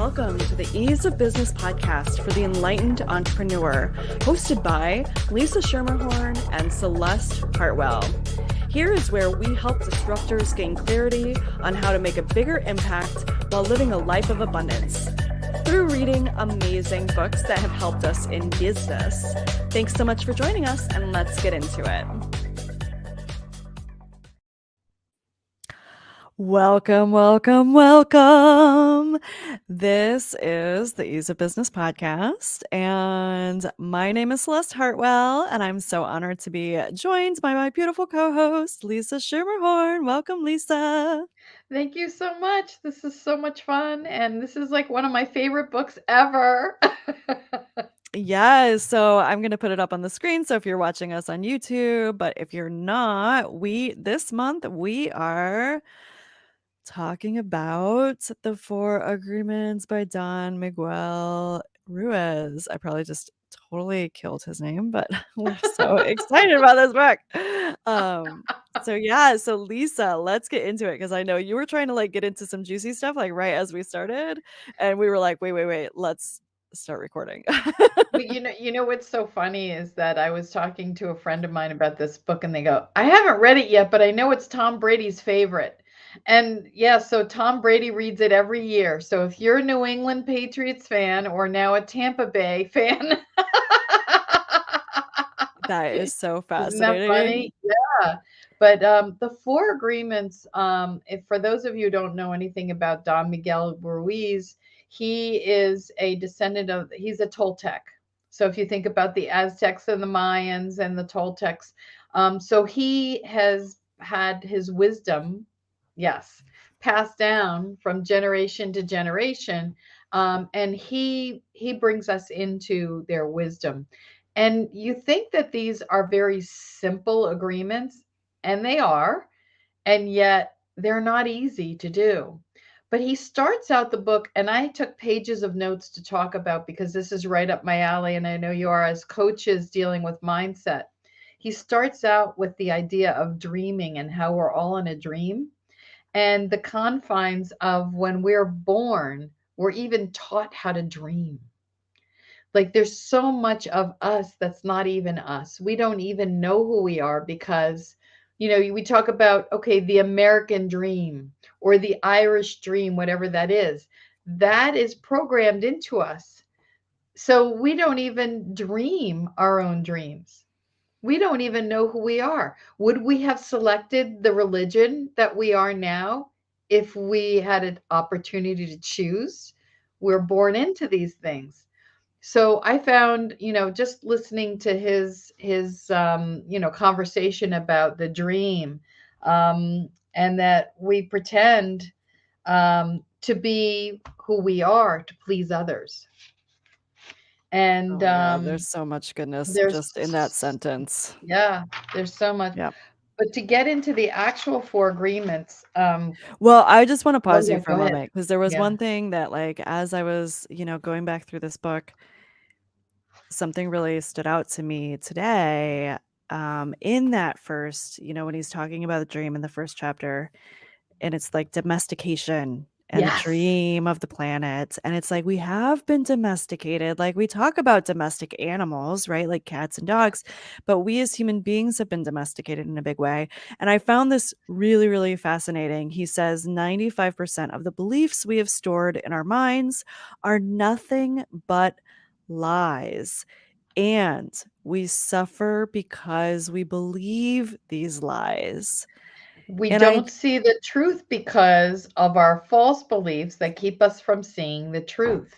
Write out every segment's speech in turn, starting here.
Welcome to the Ease of Business podcast for the enlightened entrepreneur, hosted by Lisa Schermerhorn and Celeste Hartwell. Here is where we help disruptors gain clarity on how to make a bigger impact while living a life of abundance through reading amazing books that have helped us in business. Thanks so much for joining us, and let's get into it. Welcome, welcome, welcome. This is the Ease of Business podcast, and my name is Celeste Hartwell, and I'm so honored to be joined by my beautiful co-host, Lisa Schermerhorn. Welcome, Lisa. Thank you so much. This is so much fun, and this is like one of my favorite books ever. Yes, so I'm going to put it up on the screen, so if you're watching us on YouTube, but if you're not, this month we are talking about the 4 Agreements by Don Miguel Ruiz. I probably just totally killed his name, but we're so excited about this book. So Lisa, let's get into it, because I know you were trying to get into some juicy stuff right as we started, and we were like, wait, let's start recording. But you know what's so funny is that I was talking to a friend of mine about this book, and they go, "I haven't read it yet, but I know it's Tom Brady's favorite." And yeah, so Tom Brady reads it every year. So if you're a New England Patriots fan or now a Tampa Bay fan, That is so isn't that fascinating. funny? Yeah. But the 4 Agreements, if for those of you who don't know anything about Don Miguel Ruiz, he is a descendant of, he's a Toltec. So if you think about the Aztecs and the Mayans and the Toltecs, so he has had his wisdom, yes, passed down from generation to generation, and he brings us into their wisdom. And you think that these are very simple agreements, and they are, and yet they're not easy to do. But he starts out the book, and I took pages of notes to talk about because this is right up my alley, and I know you are as coaches dealing with mindset. He starts out with the idea of dreaming and how we're all in a dream, and the confines of when we're born, we're even taught how to dream. Like there's so much of us that's not even us. We don't even know who we are because, we talk about, okay, the American dream or the Irish dream, whatever that is programmed into us. So we don't even dream our own dreams. We don't even know who we are. Would we have selected the religion that we are now if we had an opportunity to choose? We're born into these things. So I found, just listening to his conversation about the dream, and that we pretend to be who we are to please others. And Oh yeah, there's so much goodness just in that there's, sentence. yeah, there's so much. Yeah. But to get into the actual 4 agreements, Well, I just want to oh pause you yeah, for go a ahead. moment, because there was Yeah. one thing that, as I was, going back through this book, something really stood out to me today. In that first, when he's talking about the dream in the first chapter, and it's like domestication and the Yes. dream of the planet. And it's like we have been domesticated. Like we talk about domestic animals, right? Like cats and dogs, but we as human beings have been domesticated in a big way. And I found this really, really fascinating. He says 95% of the beliefs we have stored in our minds are nothing but lies. And we suffer because we believe these lies. We And I don't see the truth because of our false beliefs that keep us from seeing the truth.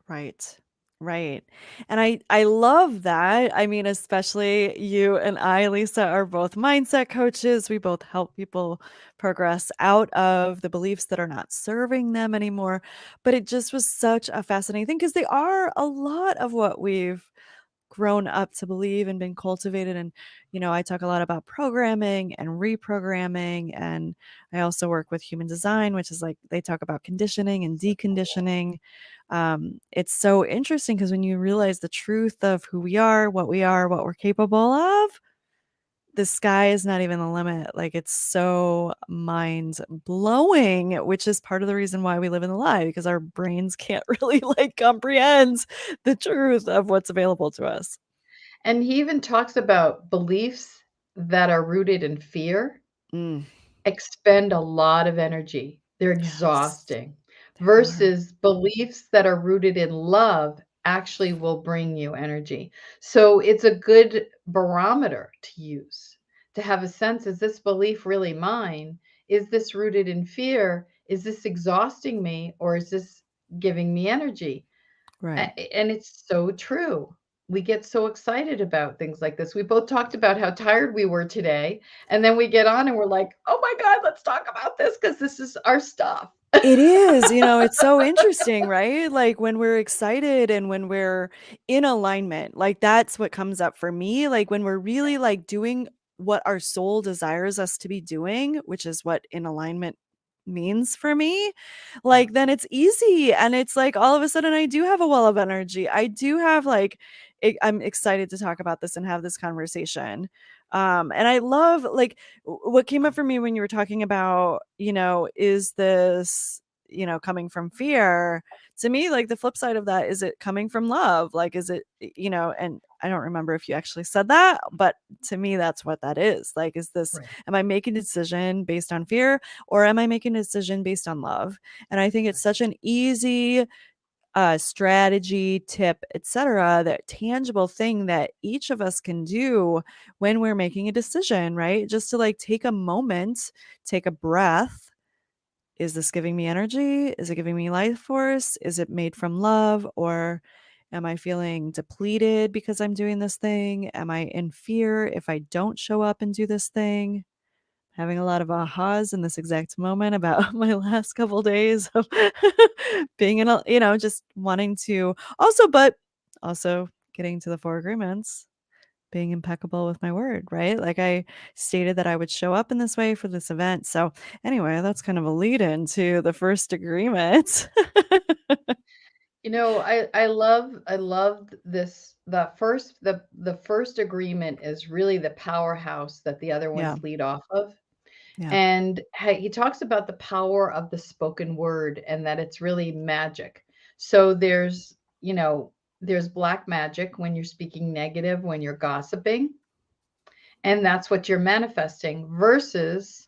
Right. Right. And I love that. I mean, especially you and I, Lisa, are both mindset coaches. We both help people progress out of the beliefs that are not serving them anymore. But it just was such a fascinating thing, because they are a lot of what we've grown up to believe and been cultivated. And I talk a lot about programming and reprogramming, and I also work with human design, which is like they talk about conditioning and deconditioning. It's so interesting, because when you realize the truth of who we are, what we're capable of, the sky is not even the limit. Like, it's so mind blowing, which is part of the reason why we live in the lie, because our brains can't really like comprehend the truth of what's available to us. And he even talks about beliefs that are rooted in fear Mm, expend a lot of energy. They're yes, exhausting they are. versus beliefs that are rooted in love actually will bring you energy. So it's a good barometer to use to have a sense, is this belief really mine? Is this rooted in fear? Is this exhausting me or is this giving me energy? Right. And it's so true. We get so excited about things like this. We both talked about how tired we were today, and then we get on and we're like, "Oh my god, let's talk about this because this is our stuff." It is, it's so interesting, right? Like when we're excited and when we're in alignment, like that's what comes up for me. Like when we're really like doing what our soul desires us to be doing, which is what in alignment means for me, Yeah, like then it's easy. And it's like all of a sudden I do have a well of energy. I do have like, I'm excited to talk about this and have this conversation. And I love like what came up for me when you were talking about, is this, coming from fear? To me, like the flip side of that, is it coming from love? Like, is it, and I don't remember if you actually said that, but to me, that's what that is. Like, is this, right, am I making a decision based on fear or am I making a decision based on love? And I think it's right. such an easy strategy, tip, etc., that tangible thing that each of us can do when we're making a decision, right? Just to like take a moment, take a breath. Is this giving me energy? Is it giving me life force? Is it made from love? Or am I feeling depleted because I'm doing this thing? Am I in fear if I don't show up and do this thing? Having a lot of ahas in this exact moment about my last couple days of being in a, just wanting to also, but also getting to the 4 agreements, being impeccable with my word, right? Like I stated that I would show up in this way for this event. So anyway, that's kind of a lead into the first agreement. I loved this. The first agreement is really the powerhouse that the other Yeah. ones lead off of. Yeah. And he talks about the power of the spoken word and that it's really magic. So there's black magic when you're speaking negative, when you're gossiping, and that's what you're manifesting versus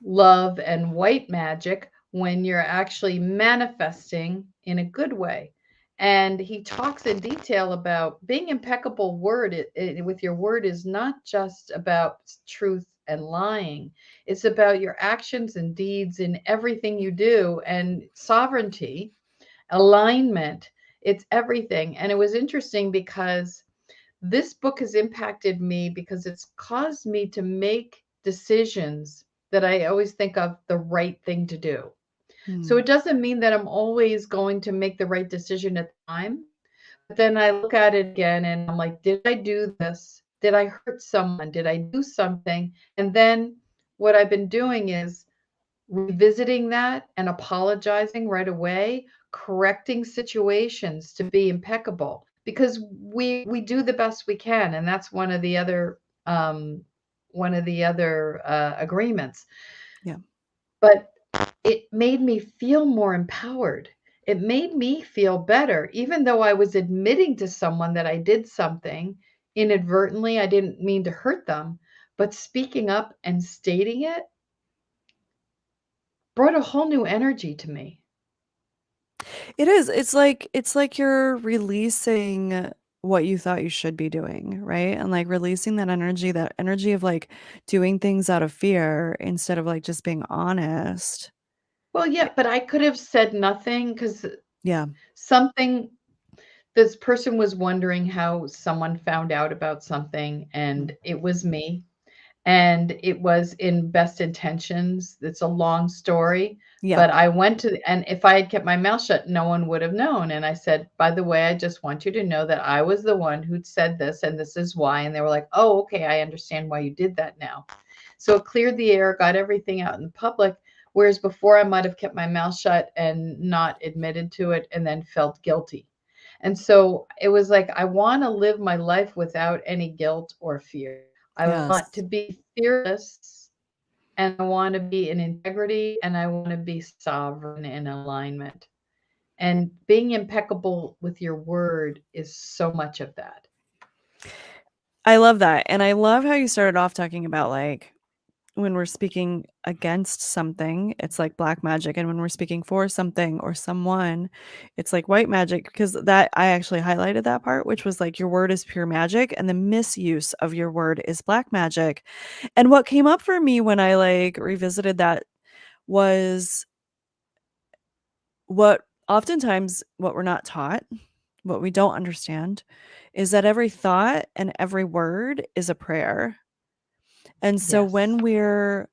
love and white magic when you're actually manifesting in a good way. And he talks in detail about being impeccable with your word is not just about truth and lying. It's about your actions and deeds in everything you do and sovereignty, alignment. It's everything. And it was interesting because this book has impacted me because it's caused me to make decisions that I always think of the right thing to do. So Hmm. it doesn't mean that I'm always going to make the right decision at the time. But then I look at it again and I'm like, did I do this? Did I hurt someone? Did I do something? And then what I've been doing is revisiting that and apologizing right away, correcting situations to be impeccable because we do the best we can, and that's um, one of the other agreements. Yeah. But it made me feel more empowered. It made me feel better, even though I was admitting to someone that I did something inadvertently. I didn't mean to hurt them, but speaking up and stating it brought a whole new energy to me. It is. It's like you're releasing what you thought you should be doing, right? And like releasing that energy of like doing things out of fear instead of like just being honest. Well, I yeah, but I could have said nothing because Yeah. something this person was wondering how someone found out about something, Mm. and it was me. And it was in best intentions. It's a long story, Yeah. but I went to, and if I had kept my mouth shut, no one would have known. And I said, by the way, I just want you to know that I was the one who'd said this, and this is why. And they were like, oh, okay, I understand why you did that now. So it cleared the air, got everything out in the public. Whereas before, I might have kept my mouth shut and not admitted to it and then felt guilty. And so it was like, I want to live my life without any guilt or fear. I want to Yes. be fearless, and I want to be in integrity, and I want to be sovereign in alignment. And being impeccable with your word is so much of that. I love that, and I love how you started off talking about, like, when we're speaking against something, it's like black magic, and when we're speaking for something or someone, it's like white magic, because that I actually highlighted that part, which was like your word is pure magic and the misuse of your word is black magic. And what came up for me when I, like, revisited that was what oftentimes what we're not taught, what we don't understand, is that every thought and every word is a prayer. And so Yes. when we're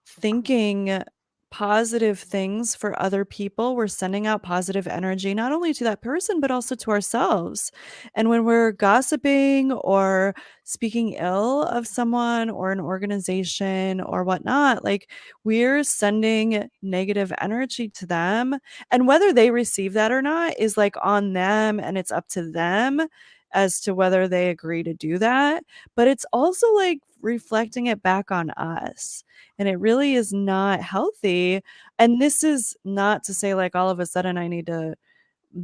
thinking positive things for other people, we're sending out positive energy, not only to that person, but also to ourselves. And when we're gossiping or speaking ill of someone or an organization or whatnot, like, we're sending negative energy to them. And whether they receive that or not is like on them, and it's up to them as to whether they agree to do that. But it's also like reflecting it back on us, and it really is not healthy. And this is not to say, like, all of a sudden I need to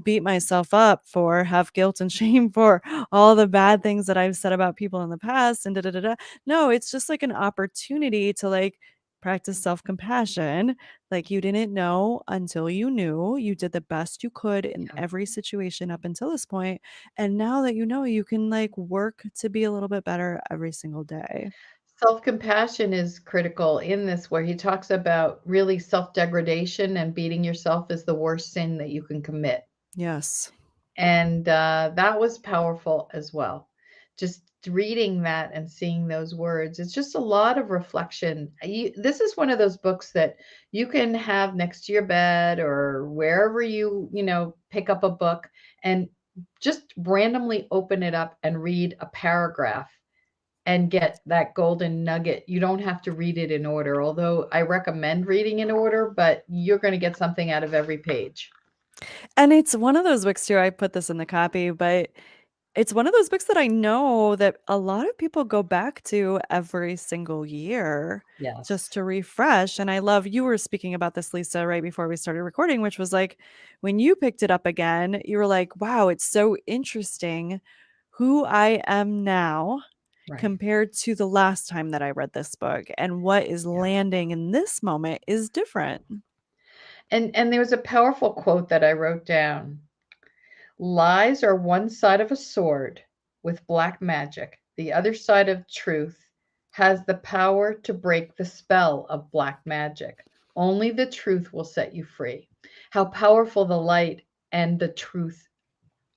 beat myself up for, have guilt and shame for all the bad things that I've said about people in the past and da da da da. No, it's just like an opportunity to, like, practice self-compassion. Like, you didn't know until you knew. You did the best you could in Yeah. every situation up until this point, and now that you know, you can, like, work to be a little bit better every single day. Self compassion is critical in this, where he talks about really self degradation, and beating yourself is the worst sin that you can commit. Yes. And that was powerful as well. Just reading that and seeing those words, it's just a lot of reflection. This is one of those books that you can have next to your bed or wherever you pick up a book, and just randomly open it up and read a paragraph and get that golden nugget. You don't have to read it in order, although I recommend reading in order, but you're going to get something out of every page. And it's one of those books too, I put this in the copy, but it's one of those books that I know that a lot of people go back to every single year just Yes. to refresh. And I love you were speaking about this, Lisa, right before we started recording, which was like when you picked it up again, you were like, wow, it's so interesting who I am now Right. compared to the last time that I read this book. And what is Yeah. landing in this moment is different. And there was a powerful quote that I wrote down. Lies are one side of a sword with black magic. The other side of truth has the power to break the spell of black magic. Only the truth will set you free. How powerful the light and the truth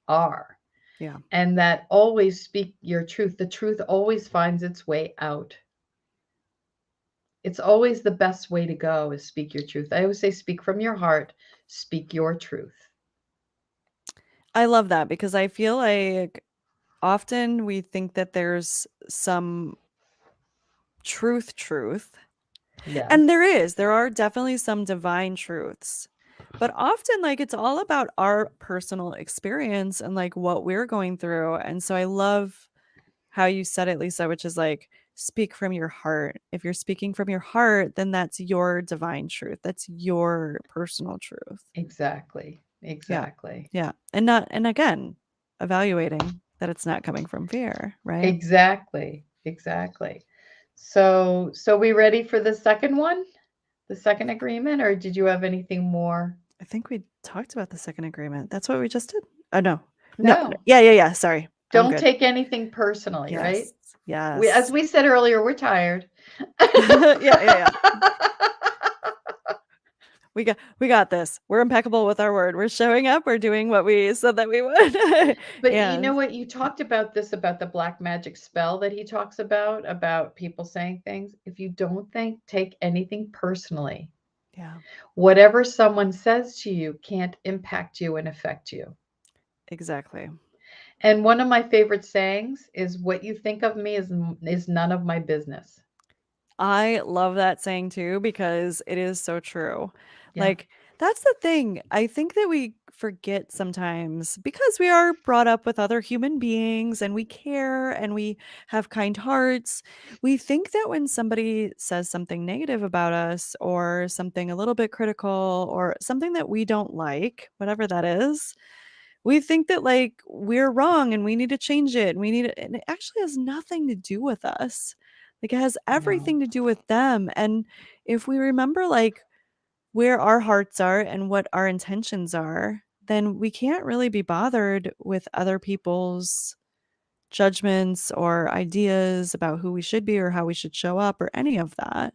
are. Yeah. And that always speak your truth. The truth always finds its way out. It's always the best way to go is speak your truth. I always say speak from your heart, speak your truth. I love that because I feel like often we think that there's some truth, and Yes. there are definitely some divine truths. But often, like, it's all about our personal experience and, like, what we're going through. And so I love how you said it, Lisa, which is like, speak from your heart. If you're speaking from your heart, then that's your divine truth. That's your personal truth. Exactly. Yeah. Exactly. Yeah. And not, and again, evaluating that it's not coming from fear, right? Exactly. Exactly. So we ready for the second one? The second agreement, or did you have anything more? I think we talked about the second agreement. That's what we just did? Oh, no. No. No. No. Yeah, yeah, yeah. Sorry. I'm Don't good. take anything personally, right? Yes. As Yes. we said earlier, we're tired. Yeah, yeah, yeah. We got this. We're impeccable with our word. We're showing up. We're doing what we said that we would. But you know And what? You talked about this, about the black magic spell that he talks about people saying things. If you don't take anything personally, yeah, whatever someone says to you can't impact you and affect you. exactly. And one of my favorite sayings is, "What you think of me is none of my business." I love that saying too because it is so true. Yeah. Like, That's the thing. I think that we forget sometimes because we are brought up with other human beings and we care and we have kind hearts. We think that when somebody says something negative about us or something a little bit critical or something that we don't like, whatever that is, we think that like we're wrong and we need to change it. And we need it. And it actually has nothing to do with us. Like it has No. everything to do with them. And if we remember like where our hearts are and what our intentions are, then we can't really be bothered with other people's judgments or ideas about who we should be or how we should show up or any of that.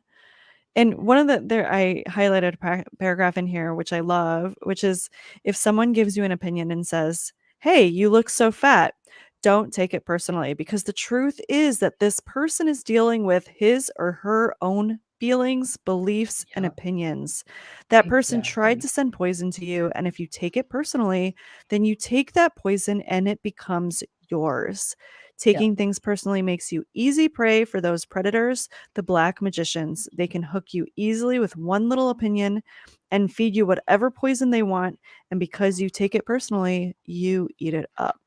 And one of the there I highlighted a paragraph in here which I love, which is if someone gives you an opinion and says, "Hey, you look so fat." Don't take it personally because the truth is that this person is dealing with his or her own feelings, beliefs, and Yep. opinions. That person tried Exactly. to send poison to you, and if you take it personally, then you take that poison and it becomes yours. Yep. Taking things personally makes you easy prey for those predators, the black magicians. They can hook you easily with one little opinion and feed you whatever poison they want. And because you take it personally, you eat it up.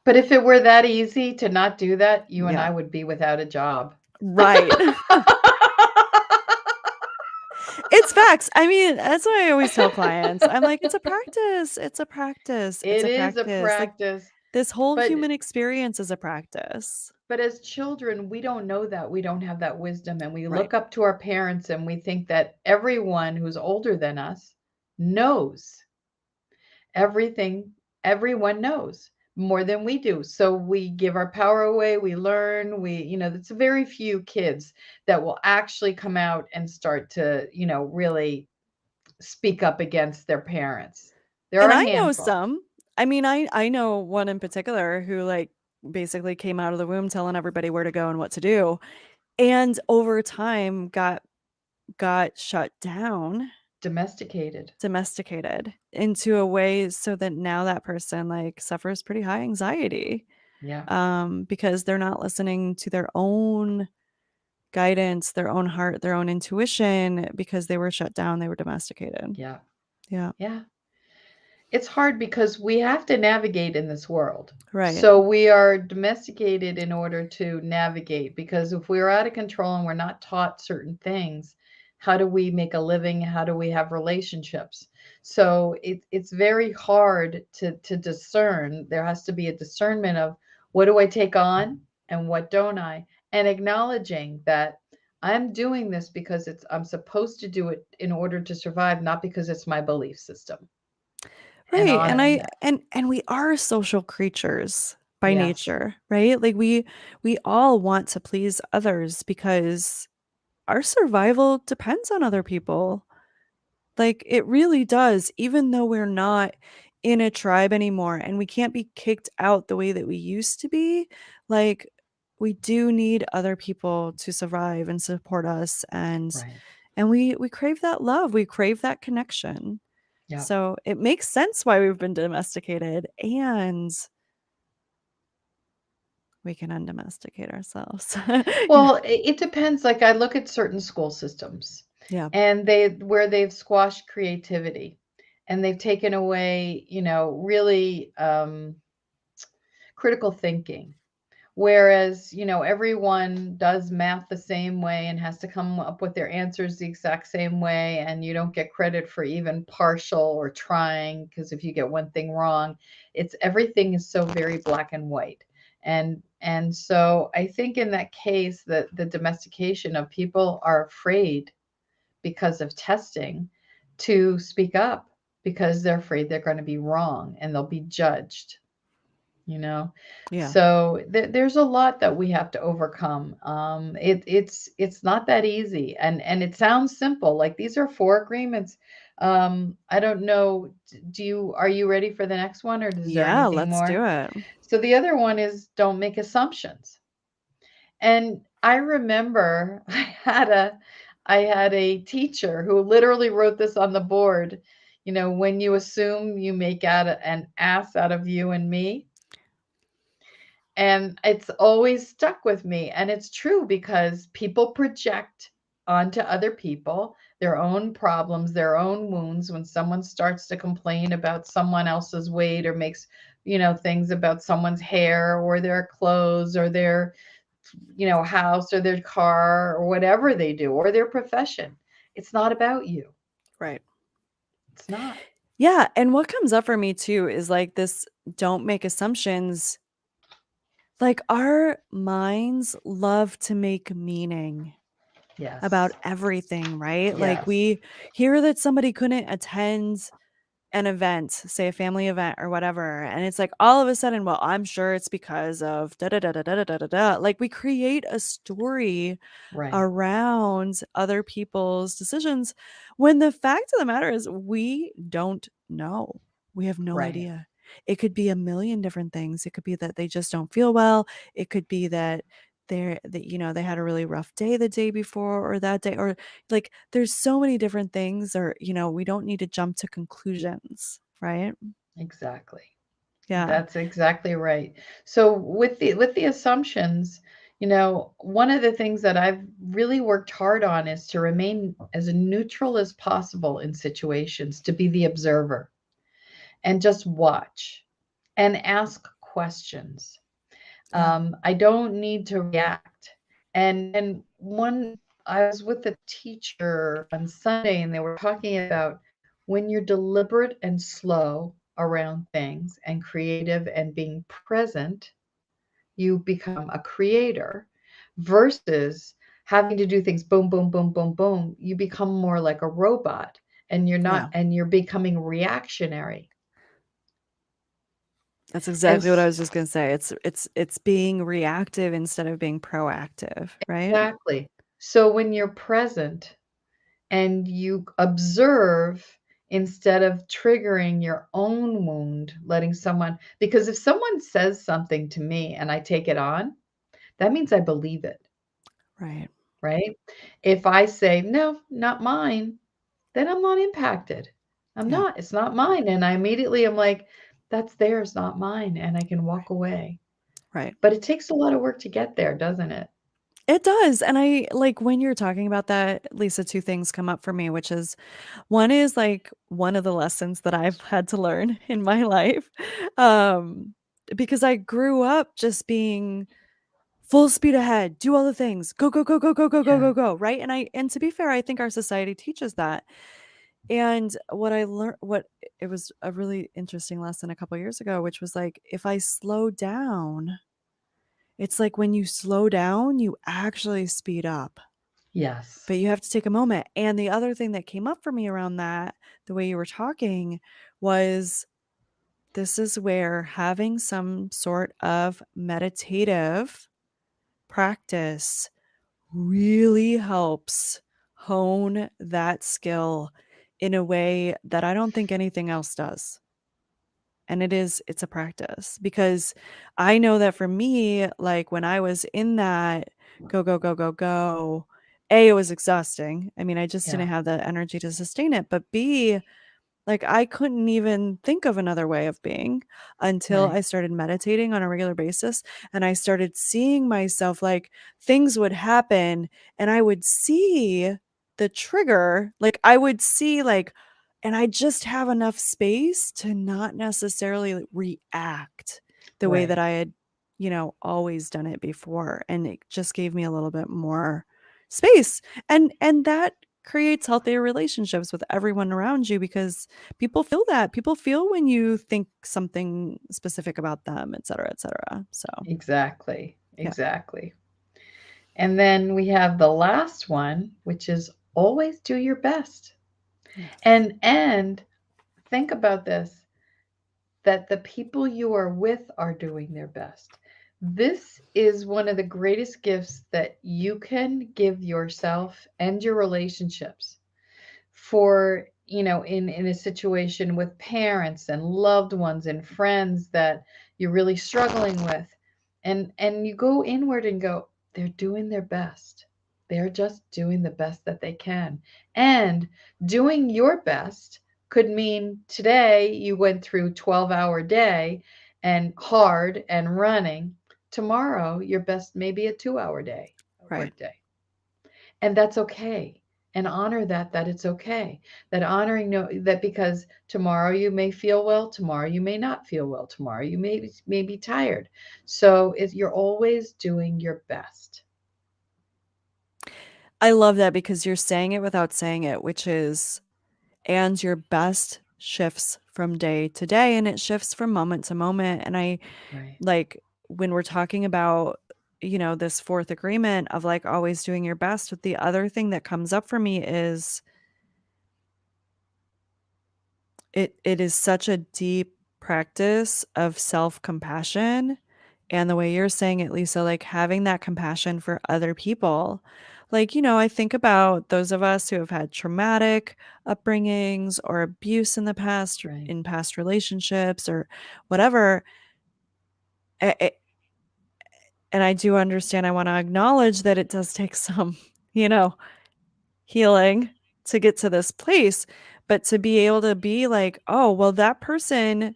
But if it were that easy to not do that, you and Yeah. I would be without a job. Right. It's facts. I mean, that's what I always tell clients. I'm like, it's a practice. It's a practice. It's It a is a practice. Like practice, this whole but human experience is a practice. as children, we don't know that. We don't have that wisdom, and we Right. look up to our parents and we think that everyone who's older than us knows everything. Everyone knows more than we do. So we give our power away, we learn, it's very few kids that will actually come out and start to, really speak up against their parents. There And are a I know handful. some. I mean, I know one in particular who like basically came out of the womb telling everybody where to go and what to do and over time got shut down, Domesticated. domesticated into a way so that now that person like suffers pretty high anxiety Yeah. because they're not listening to their own guidance, their own heart, their own intuition because they were shut down, they were domesticated. Yeah. Yeah. Yeah. It's hard because we have to navigate in this world. Right. So we are domesticated in order to navigate, because if we're out of control and we're not taught certain things, how do we make a living? How do we have relationships? So it's very hard to discern. There has to be a discernment of what do I take on and what don't I? And acknowledging that I'm doing this because I'm supposed to do it in order to survive, not because it's my belief system, and Right, and honoring I that. and we are social creatures by Yes, nature, right? Like we all want to please others because our survival depends on other people. Like it really does, even though we're not in a tribe anymore and we can't be kicked out the way that we used to be. Like we do need other people to survive and support us right. and we crave that love, we crave that connection. Yeah. So it makes sense why we've been domesticated and we can undomesticate ourselves. Well, it depends. Like I look at certain school systems, Yeah. and where they've squashed creativity, and they've taken away, really critical thinking. Whereas, everyone does math the same way and has to come up with their answers the exact same way, and you don't get credit for even partial or trying, because if you get one thing wrong, it's everything is so very black and white. And so I think in that case that the domestication of people are afraid because of testing to speak up, because they're afraid they're going to be wrong and they'll be judged you know Yeah. so there's a lot that we have to overcome. It's not that easy, and it sounds simple, like these are four agreements. I don't know, are you ready for the next one, or is there Yeah, anything let's more? do it. So the other one is don't make assumptions. And I remember I had a teacher who literally wrote this on the board. When you assume, you make an ass out of you and me. And it's always stuck with me. And it's true, because people project onto other people their own problems, their own wounds. When someone starts to complain about someone else's weight or makes, things about someone's hair or their clothes or their, house or their car or whatever they do or their profession, it's not about you. Right. It's not. Yeah, and what comes up for me too is like this don't make assumptions. Like our minds love to make meaning about Yes. everything, right? Like Yes. we hear that somebody couldn't attend an event, say a family event or whatever, and it's like all of a sudden, well, I'm sure it's because of da da da da da da da da. Like we create a story Right. around other people's decisions when the fact of the matter is we don't know. We have no Right. idea. It could be a million different things. It could be that they just don't feel well. It could be that they had a really rough day the day before or that day, or like there's so many different things, or we don't need to jump to conclusions, right? Exactly. Yeah. That's exactly right. So with the assumptions, one of the things that I've really worked hard on is to remain as neutral as possible in situations, to be the observer and just watch and ask questions. Yeah. I don't need to react. And one, I was with a teacher on Sunday, and they were talking about when you're deliberate and slow around things and creative and being present, you become a creator versus having to do things boom, boom, boom, boom, boom. You become more like a robot and you're not, Yeah. and you're becoming reactionary. That's And exactly what I was just going to say. It's being reactive instead of being proactive, right? exactly. So when you're present and you observe instead of triggering your own wound, letting someone, because if someone says something to me and I take it on, that means I believe it, Right. right? If I say, no, not mine, then I'm not impacted. I'm Yeah. not, it's not mine. And I immediately am like, that's theirs, not mine. And I can walk Right. away. Right. But it takes a lot of work to get there, doesn't it? It does. And I like when you're talking about that, Lisa, two things come up for me, which is one is like one of the lessons that I've had to learn in my life. Um, because I grew up just being full speed ahead, do all the things, go, go, go, go, go, go, go, Yeah. go, go. Right. And to be fair, I think our society teaches that. And what I learned, what it was a really interesting lesson a couple years ago, which was like, if I slow down, it's like when you slow down, you actually speed up, Yes. but you have to take a moment. And the other thing that came up for me around that, the way you were talking, was this is where having some sort of meditative practice really helps hone that skill in a way that I don't think anything else does. And it's a practice because I know that for me, like when I was in that go, go, go, go, go, A, it was exhausting. I mean, I just Yeah. didn't have the energy to sustain it. But B, like, I couldn't even think of another way of being until Right. I started meditating on a regular basis, and I started seeing myself, like, things would happen, and I would see the trigger, like, I would see, like and I just have enough space to not necessarily like, react the way that Right. I had, always done it before, and it just gave me a little bit more space, and that creates healthier relationships with everyone around you because people feel that. People feel when you think something specific about them, et cetera, et cetera. So, Exactly. yeah. Exactly. And then we have the last one, which is always do your best. Yes. And think about this, that the people you are with are doing their best. This is one of the greatest gifts that you can give yourself and your relationships. For, in a situation with parents and loved ones and friends that you're really struggling with, and you go inward and go, they're doing their best, they're just doing the best that they can. And doing your best could mean today you went through 12-hour day and hard and running. Tomorrow your best may be a 2-hour day, a Right. work day, and that's okay. and honor that it's okay. That honoring no that because tomorrow you may feel well, tomorrow you may not feel well, tomorrow you may be tired. So you're always doing your best. I love that because you're saying it without saying it, which is, and your best shifts from day to day and it shifts from moment to moment. And I Right. like when we're talking about, this fourth agreement of like always doing your best, with the other thing that comes up for me is it is such a deep practice of self-compassion, and the way you're saying it, Lisa, like having that compassion for other people. Like, I think about those of us who have had traumatic upbringings or abuse in the past, Right. in past relationships or whatever. A- and I do understand, I want to acknowledge that it does take some, you know, healing to get to this place, but to be able to be like, oh, well, that person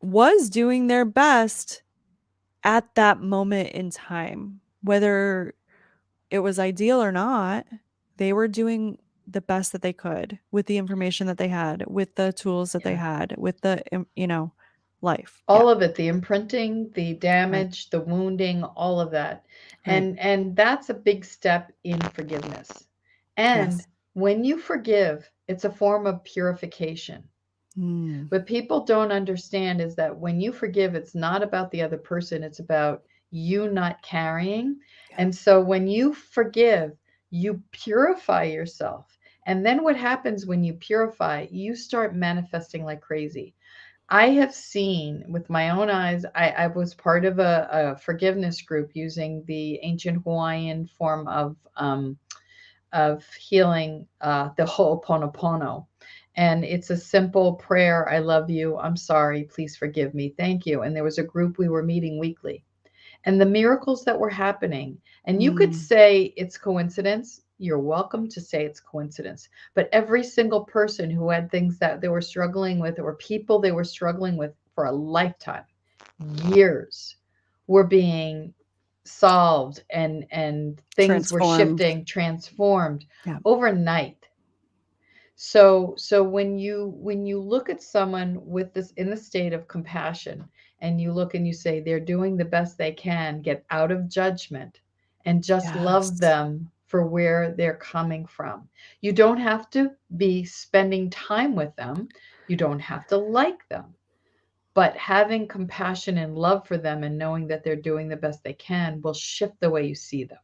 was doing their best at that moment in time, whether it was ideal or not. They were doing the best that they could with the information that they had, with the tools that they Yeah. had, with the, life. Yeah. All of it, the imprinting, the Right. damage, the wounding, all of that. Right. And that's a big step in forgiveness. And Yes. when you forgive, it's a form of purification. Mm. What people don't understand is that when you forgive, it's not about the other person, it's about you not carrying. Yeah. And so when you forgive, you purify yourself. And then what happens when you purify, you start manifesting like crazy. I have seen with my own eyes, I was part of a forgiveness group using the ancient Hawaiian form of healing, the Ho'oponopono. And it's a simple prayer. I love you. I'm sorry. Please forgive me. Thank you. And there was a group, we were meeting weekly, and the miracles that were happening. And you could Mm. say it's coincidence. You're welcome to say it's coincidence. But every single person who had things that they were struggling with, or people they were struggling with for a lifetime, years, were being solved, and things were Transformed. shifting, transformed Yeah. overnight. So when you look at someone with this in the state of compassion, and you look and you say they're doing the best they can, get out of judgment and just love Yes. them for where they're coming from. You don't have to be spending time with them. You don't have to like them. But having compassion and love for them and knowing that they're doing the best they can will shift the way you see them.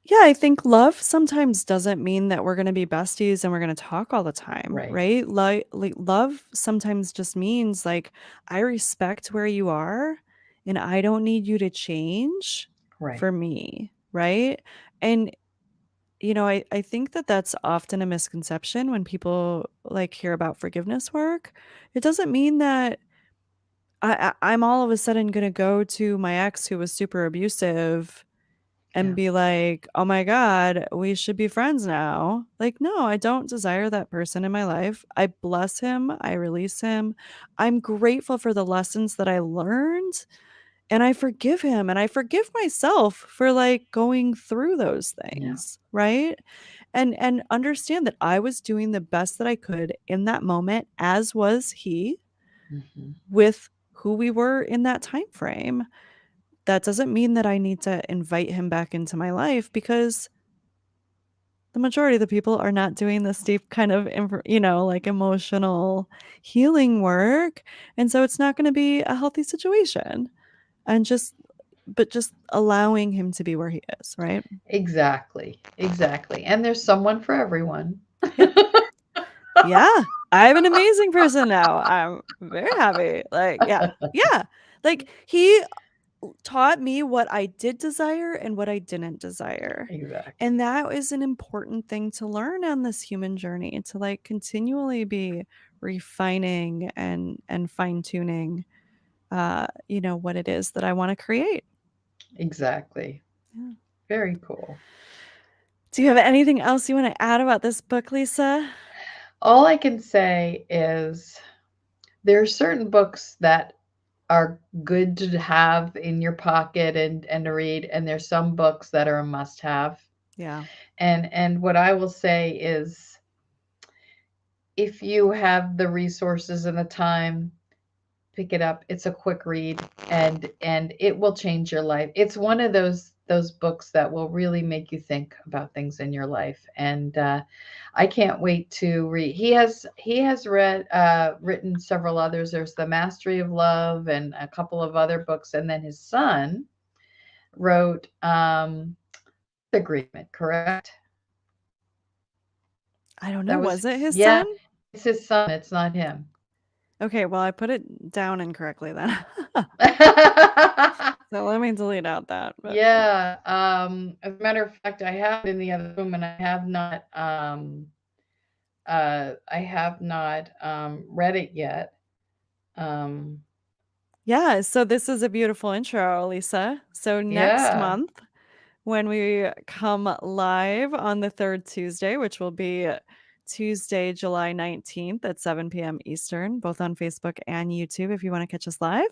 Yeah, I think love sometimes doesn't mean that we're gonna be besties and we're gonna talk all the time, Right. right? Like love sometimes just means like, I respect where you are and I don't need you to change Right. for me, right? And I think that that's often a misconception when people like hear about forgiveness work. It doesn't mean that I'm all of a sudden gonna go to my ex who was super abusive and Yeah. be like, "Oh my god, we should be friends now." Like, no, I don't desire that person in my life. I bless him, I release him. I'm grateful for the lessons that I learned, and I forgive him, and I forgive myself for, like, going through those Yeah. things, right? And understand that I was doing the best that I could in that moment, as was he, Hmm. with who we were in that time frame. That doesn't mean that I need to invite him back into my life, because the majority of the people are not doing this deep kind of like emotional healing work, and so it's not going to be a healthy situation. And just allowing him to be where he is, right? Exactly. Exactly. And there's someone for everyone. Yep. Yeah, I have an amazing person now. I'm very happy. Like, yeah, yeah, like he taught me what I did desire and what I didn't desire. Exactly. And that is an important thing to learn on this human journey, to like continually be refining and fine-tuning what it is that I want to create. Exactly. Yeah. Very cool. Do you have anything else you want to add about this book, Lisa? All I can say is there are certain books that are good to have in your pocket and to read, and there's some books that are a must have. Yeah. And what I will say is, if you have the resources and the time, pick it up. It's a quick read, and it will change your life. It's one of those books that will really make you think about things in your life. And I can't wait to read. He has written several others. There's The Mastery of Love and a couple of other books, and then his son wrote Agreement, correct? I don't know. That was Was it his Yeah, son? it's his son. It's not him. Okay, well, I put it down incorrectly then. So let me delete out that. But Yeah. As a matter of fact, I have it in the other room, and I have not read it yet. Um, yeah, so this is a beautiful intro, Lisa. So next yeah. month, when we come live on the third Tuesday, which will be Tuesday, July 19th at 7 p.m. Eastern, both on Facebook and YouTube if you want to catch us live.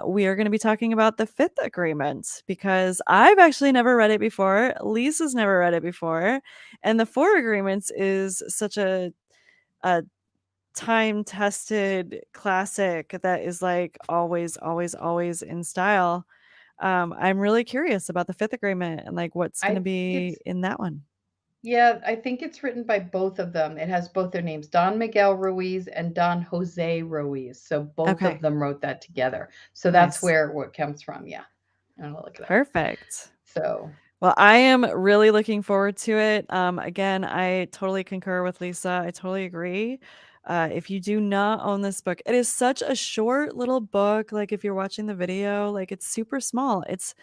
We are going to be talking about the Fifth Agreement because I've actually never read it before. Lisa's never read it before. And the Four Agreements is such a time-tested classic that is like always, always, always in style. I'm really curious about the Fifth Agreement and like what's going I to think be it's in that one. yeah, I think it's written by both of them. It has both their names, Don Miguel Ruiz and Don Jose Ruiz. So both of Okay, them wrote that together. So that's nice. where what comes from. Yeah. I'm gonna look it up. Perfect. So Well, I am really looking forward to it. Again, I totally concur with Lisa. I totally agree. If you do not own this book, it is such a short little book. Like if you're watching the video, like it's super small. It's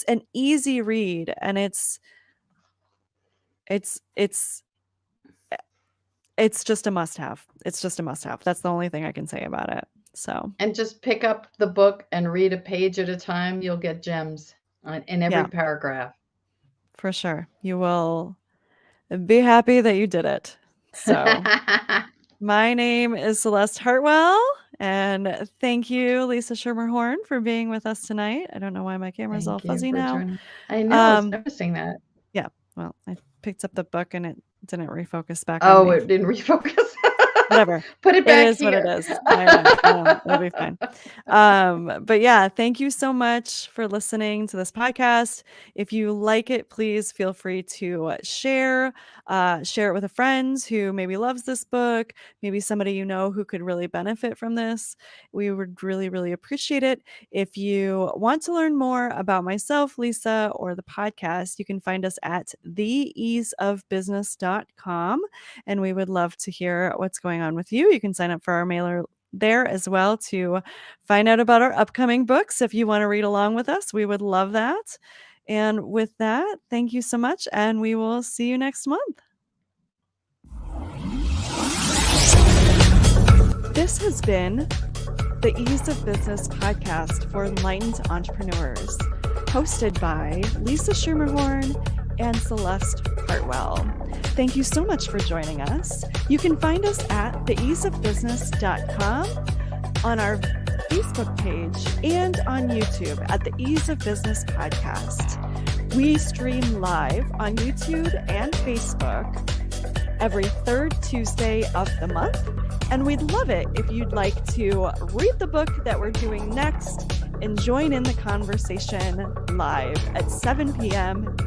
an easy read, and it's it's it's just a must have. It's just a must have. That's the only thing I can say about it. So and just pick up the book and read a page at a time. You'll get gems in every yeah, paragraph. for sure. You will be happy that you did it. So my name is Celeste Hartwell, and thank you, Lisa Schermerhorn, for being with us tonight. I don't know why my camera's all Thank you fuzzy for now. joining. I know, I was Um, noticing that. yeah, well, I picked up the book and it didn't refocus back on Oh, me. it didn't refocus. Whatever. Put it It back is what it here. is. I know, I know. It'll be fine. But yeah, thank you so much for listening to this podcast. If you like it, please feel free to share it with a friend who maybe loves this book, maybe somebody you know who could really benefit from this. We would really, really appreciate it. If you want to learn more about myself, Lisa, or the podcast, you can find us at theeaseofbusiness.com. And we would love to hear what's going on with you. You can sign up for our mailer there as well to find out about our upcoming books. If you want to read along with us, we would love that. And with that, thank you so much, and we will see you next month. This has been the Ease of Business podcast for enlightened entrepreneurs, hosted by Lisa Schermerhorn and Celeste Hartwell. Thank you so much for joining us. You can find us at theeaseofbusiness.com, on our Facebook page, and on YouTube at the Ease of Business podcast. We stream live on YouTube and Facebook every third Tuesday of the month, and we'd love it if you'd like to read the book that we're doing next and join in the conversation live at 7 p.m.